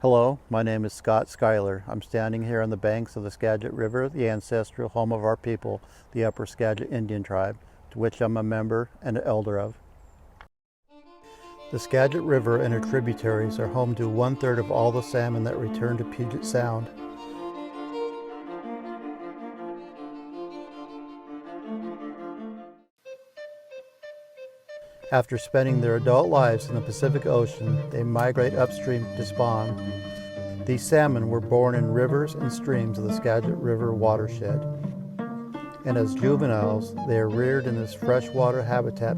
Hello, my name is Scott Schuyler. I'm standing here on the banks of the Skagit River, the ancestral home of our people, the Upper Skagit Indian Tribe, to which I'm a member and an elder of. The Skagit River and her tributaries are home to 1/3 of all the salmon that return to Puget Sound. After spending their adult lives in the Pacific Ocean, they migrate upstream to spawn. These salmon were born in rivers and streams of the Skagit River watershed. And as juveniles, they are reared in this freshwater habitat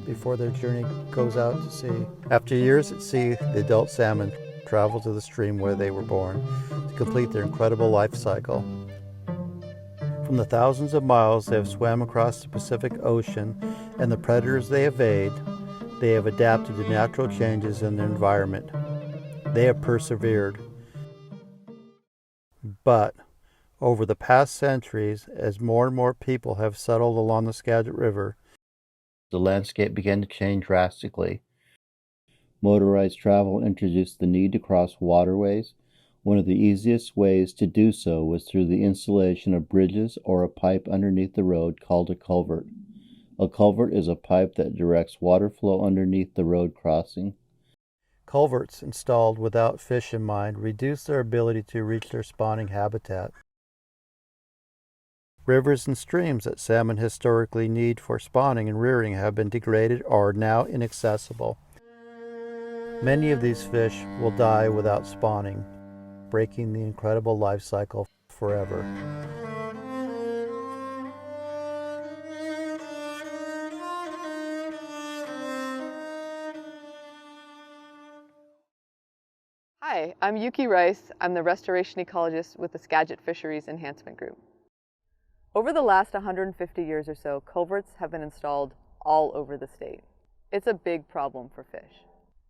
before their journey goes out to sea. After years at sea, the adult salmon travel to the stream where they were born to complete their incredible life cycle. From the thousands of miles they have swam across the Pacific Ocean and the predators they evade, they have adapted to natural changes in their environment. They have persevered. But over the past centuries, as more and more people have settled along the Skagit River, the landscape began to change drastically. Motorized travel introduced the need to cross waterways. One of the easiest ways to do so was through the installation of bridges or a pipe underneath the road called a culvert. A culvert is a pipe that directs water flow underneath the road crossing. Culverts installed without fish in mind reduce their ability to reach their spawning habitat. Rivers and streams that salmon historically need for spawning and rearing have been degraded or are now inaccessible. Many of these fish will die without spawning, breaking the incredible life cycle forever. Hi, I'm Yuki Rice. I'm the restoration ecologist with the Skagit Fisheries Enhancement Group. Over the last 150 years or so, culverts have been installed all over the state. It's a big problem for fish.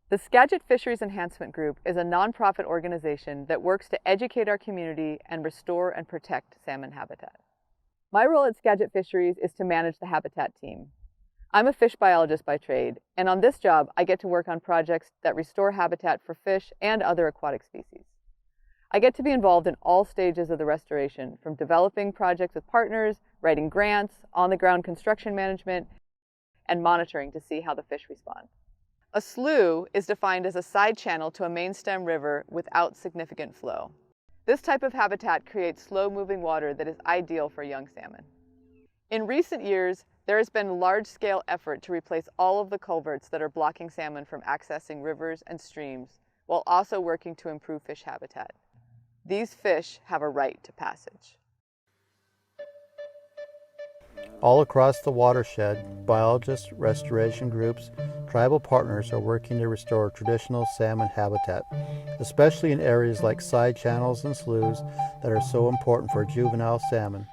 The Skagit Fisheries Enhancement Group is a nonprofit organization that works to educate our community and restore and protect salmon habitat. My role at Skagit Fisheries is to manage the habitat team. I'm a fish biologist by trade, and on this job, I get to work on projects that restore habitat for fish and other aquatic species. I get to be involved in all stages of the restoration, from developing projects with partners, writing grants, on-the-ground construction management, and monitoring to see how the fish respond. A slough is defined as a side channel to a main stem river without significant flow. This type of habitat creates slow-moving water that is ideal for young salmon. In recent years, there has been a large-scale effort to replace all of the culverts that are blocking salmon from accessing rivers and streams, while also working to improve fish habitat. These fish have a right to passage. All across the watershed, biologists, restoration groups, tribal partners are working to restore traditional salmon habitat, especially in areas like side channels and sloughs that are so important for juvenile salmon.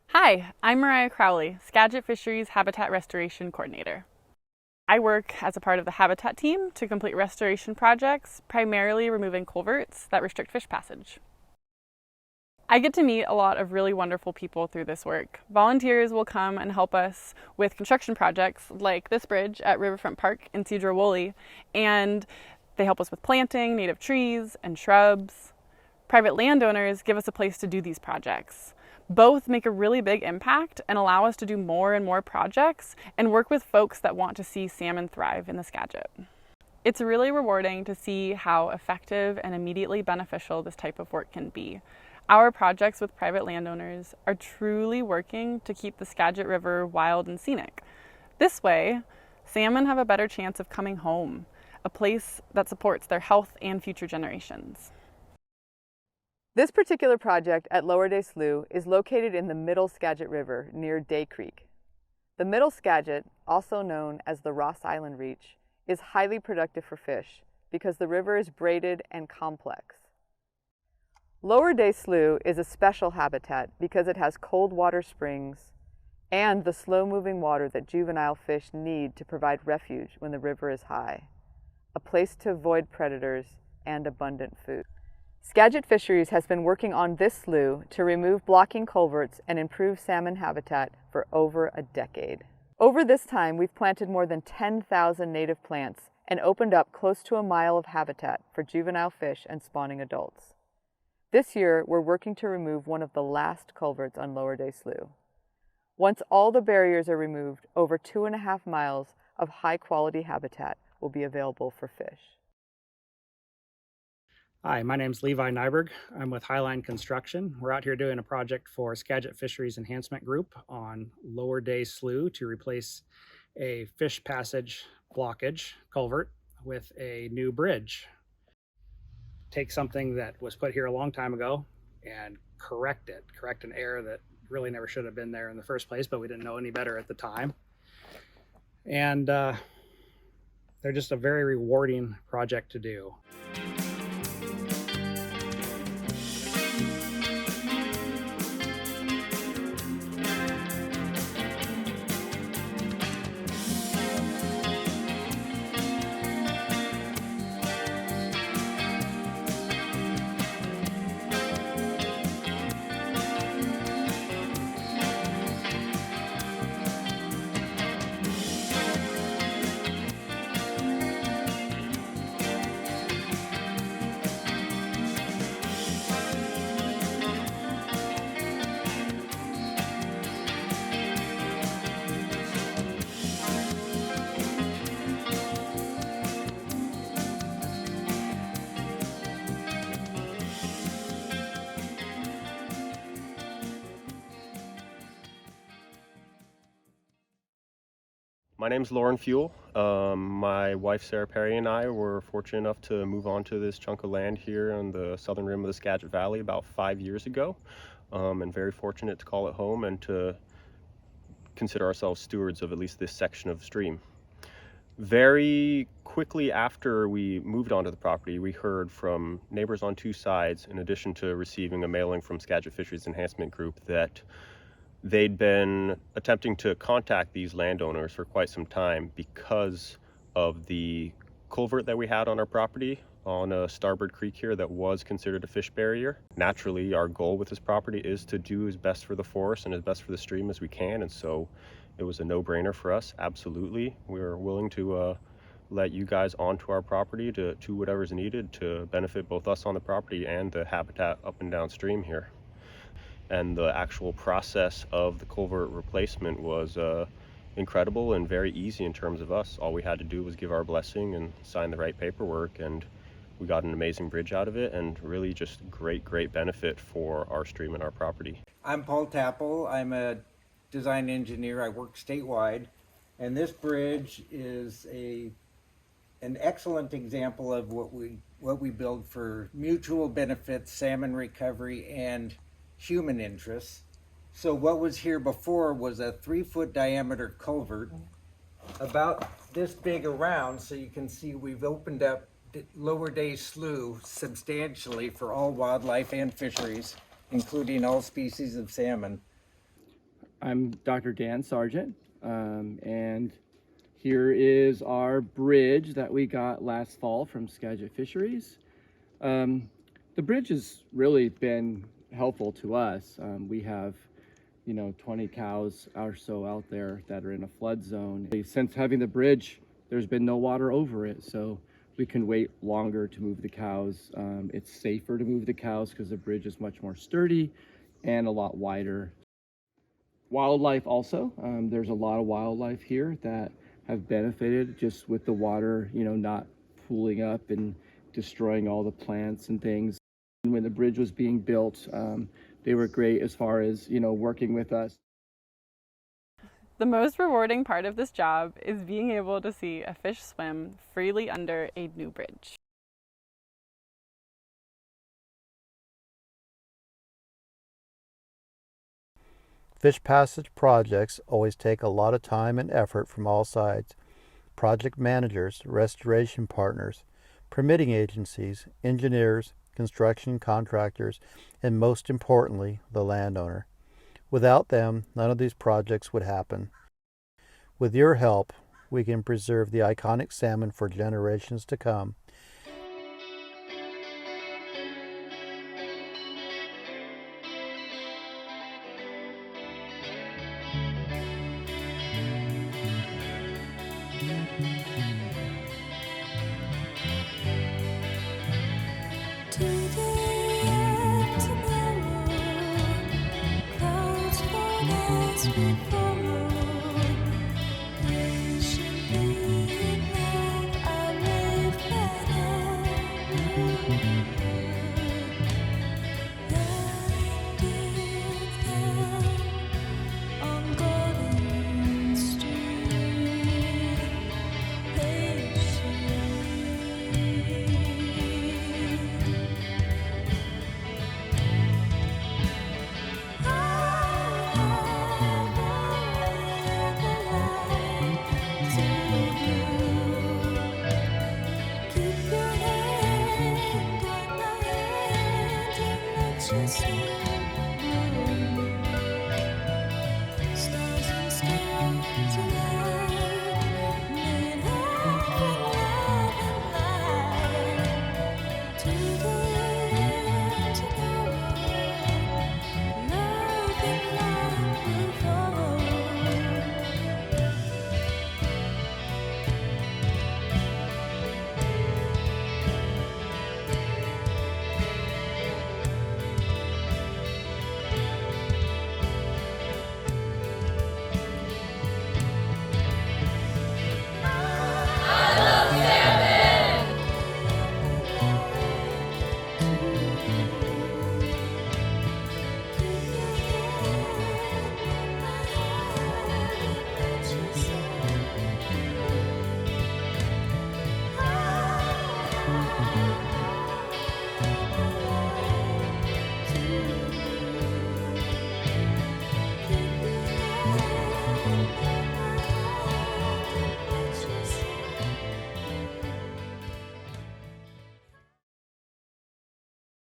Hi, I'm Mariah Crowley, Skagit Fisheries Habitat Restoration Coordinator. I work as a part of the habitat team to complete restoration projects, primarily removing culverts that restrict fish passage. I get to meet a lot of really wonderful people through this work. Volunteers will come and help us with construction projects like this bridge at Riverfront Park in Sedro-Woolley, and they help us with planting native trees and shrubs. Private landowners give us a place to do these projects. Both make a really big impact and allow us to do more and more projects and work with folks that want to see salmon thrive in the Skagit. It's really rewarding to see how effective and immediately beneficial this type of work can be. Our projects with private landowners are truly working to keep the Skagit River wild and scenic. This way, salmon have a better chance of coming home, a place that supports their health and future generations. This particular project at Lower Day Slough is located in the Middle Skagit River near Day Creek. The Middle Skagit, also known as the Ross Island Reach, is highly productive for fish because the river is braided and complex. Lower Day Slough is a special habitat because it has cold water springs and the slow-moving water that juvenile fish need to provide refuge when the river is high, a place to avoid predators and abundant food. Skagit Fisheries has been working on this slough to remove blocking culverts and improve salmon habitat for over a decade. Over this time, we've planted more than 10,000 native plants and opened up close to a mile of habitat for juvenile fish and spawning adults. This year, we're working to remove one of the last culverts on Lower Day Slough. Once all the barriers are removed, over 2.5 miles of high-quality habitat will be available for fish. Hi, my name is Levi Nyberg. I'm with Highline Construction. We're out here doing a project for Skagit Fisheries Enhancement Group on Lower Day Slough to replace a fish passage blockage culvert with a new bridge. Take something that was put here a long time ago and correct an error that really never should have been there in the first place, but we didn't know any better at the time. And they're just a very rewarding project to do. My name's Lauren Fuel. My wife Sarah Perry and I were fortunate enough to move onto this chunk of land here on the southern rim of the Skagit Valley about 5 years ago, and very fortunate to call it home and to consider ourselves stewards of at least this section of stream. Very quickly after we moved onto the property, we heard from neighbors on two sides, in addition to receiving a mailing from Skagit Fisheries Enhancement Group, that they'd been attempting to contact these landowners for quite some time because of the culvert that we had on our property on a starboard creek here that was considered a fish barrier. Naturally, our goal with this property is to do as best for the forest and as best for the stream as we can, and so it was a no-brainer for us. Absolutely, we're willing to let you guys onto our property to whatever's needed to benefit both us on the property and the habitat up and downstream here. And the actual process of the culvert replacement was incredible and very easy in terms of us. All we had to do was give our blessing and sign the right paperwork, and we got an amazing bridge out of it, and really just great benefit for our stream and our property. I'm Paul Tappel. I'm a design engineer. I work statewide, and this bridge is an excellent example of what we build for mutual benefits, salmon recovery, and human interests. So what was here before was a 3-foot diameter culvert about this big around, so you can see we've opened up Lower Day Slough substantially for all wildlife and fisheries, including all species of salmon. I'm Dr. Dan Sargent, and here is our bridge that we got last fall from Skagit Fisheries. The bridge has really been helpful to us. We have 20 cows or so out there that are in a flood zone. Since having the bridge, there's been no water over it, so we can wait longer to move the cows. It's safer to move the cows because the bridge is much more sturdy and a lot wider. Wildlife also, there's a lot of wildlife here that have benefited just with the water, not pooling up and destroying all the plants and things. When the bridge was being built, they were great as far as, working with us. The most rewarding part of this job is being able to see a fish swim freely under a new bridge. Fish passage projects always take a lot of time and effort from all sides. Project managers, restoration partners, permitting agencies, engineers, construction contractors, and most importantly, the landowner. Without them, none of these projects would happen. With your help, we can preserve the iconic salmon for generations to come.